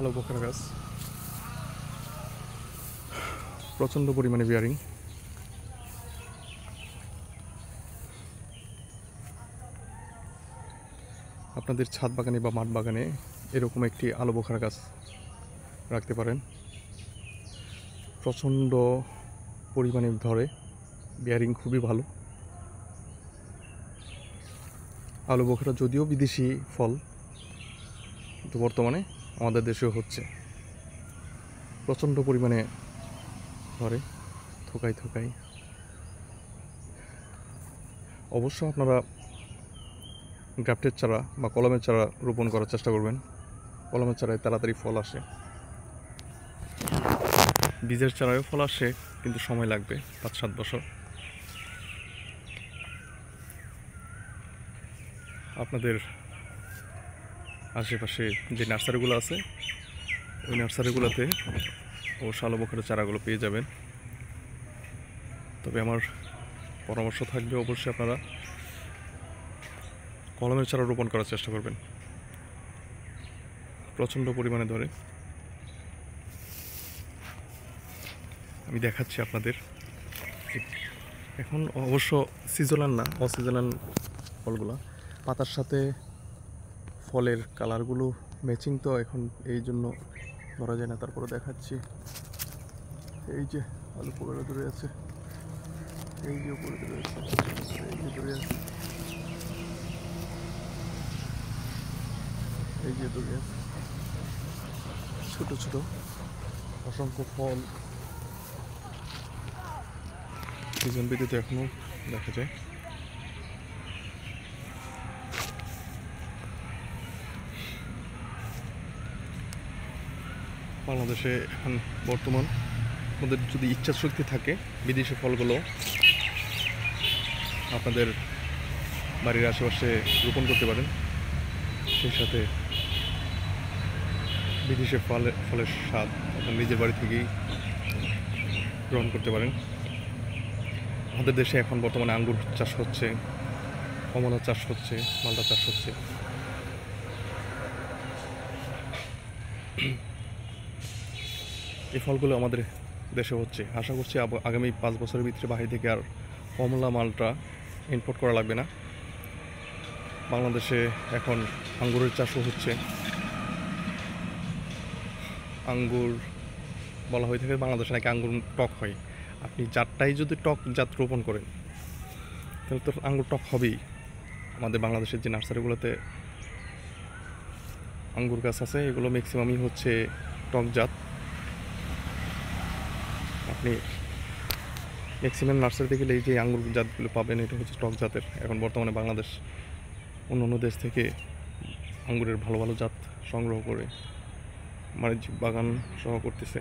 আলু বোখারা গাছ প্রচণ্ড পরিমাণে বিয়ারিং। আপনাদের ছাদ বাগানে বা মাঠ বাগানে এরকম একটি আলু বোখারা গাছ রাখতে পারেন। প্রচণ্ড পরিমাণে ধরে, বিয়ারিং খুবই ভালো। আলু বোখারা যদিও বিদেশি ফল, কিন্তু বর্তমানে আমাদের দেশেও হচ্ছে। প্রচণ্ড পরিমাণে ধরে, থোকাই থোকাই। অবশ্য আপনারা গ্রাফটের চারা বা কলমের চারা রোপণ করার চেষ্টা করবেন। কলমের চারায় তাড়াতাড়ি ফল আসে, বীজের চারায়ও ফল আসে, কিন্তু সময় লাগবে 5-7 বছর। আপনাদের আশেপাশে যে নার্সারিগুলো আছে, ওই নার্সারিগুলোতে অবশ্য আলু বোখারা চারাগুলো পেয়ে যাবেন। তবে আমার পরামর্শ থাকবে, অবশ্যই আপনারা কলমের চারা রোপণ করার চেষ্টা করবেন। প্রচণ্ড পরিমাণে ধরে। আমি দেখাচ্ছি আপনাদের। এখন অবশ্য সিজনাল না, অসিজনাল ফলগুলো, পাতার সাথে ফলের কালারগুলো ম্যাচিং, তো এখন এই জন্য ধরা যায় না। তারপরে দেখাচ্ছি, এই যে আলু পোকাটা ধরে আছে, এই যে উপরে ধরে আছে, এই যে ধরে আছে, এই যে ধরে আছে, ছোট ছোট অসংখ্য ফল সিজন ভিত্তিতে এখনো দেখা যায়। বাংলাদেশে এখন বর্তমান আপনাদের যদি ইচ্ছা শক্তি থাকে, বিদেশি ফলগুলো আপনাদের বাড়ির আশেপাশে রোপণ করতে পারেন। সেই সাথে বিদেশি ফলের স্বাদ আপনার নিজের বাড়ি থেকেই গ্রহণ করতে পারেন। আমাদের দেশে এখন বর্তমানে আঙ্গুর চাষ হচ্ছে, কমলা চাষ হচ্ছে, মালটা চাষ হচ্ছে। এই ফলগুলো আমাদের দেশে হচ্ছে। আশা করছি আগামী 5 বছরের ভিতরে বাইরে থেকে আর কমলা মালটা ইম্পোর্ট করা লাগবে না। বাংলাদেশে এখন আঙ্গুরের চাষও হচ্ছে। আঙ্গুর বলা হয়ে থাকে বাংলাদেশে নাকি আঙ্গুর টক হয়। আপনি জাতটাই যদি টক জাত রোপণ করেন, তাহলে তো আঙ্গুর টক হবেই। আমাদের বাংলাদেশের যে নার্সারিগুলোতে আঙ্গুর গাছ আছে, এগুলো ম্যাক্সিমামই হচ্ছে টক জাত। আপনি ম্যাক্সিমাম নার্সারিতে গেলে এই যে আঙ্গুর জাতগুলো পাবেন, এটা হচ্ছে টক জাতের। এখন বর্তমানে বাংলাদেশ অন্য দেশ থেকে আঙ্গুরের ভালো ভালো জাত সংগ্রহ করে বাণিজ্যিক বাগান সহ করতেছে।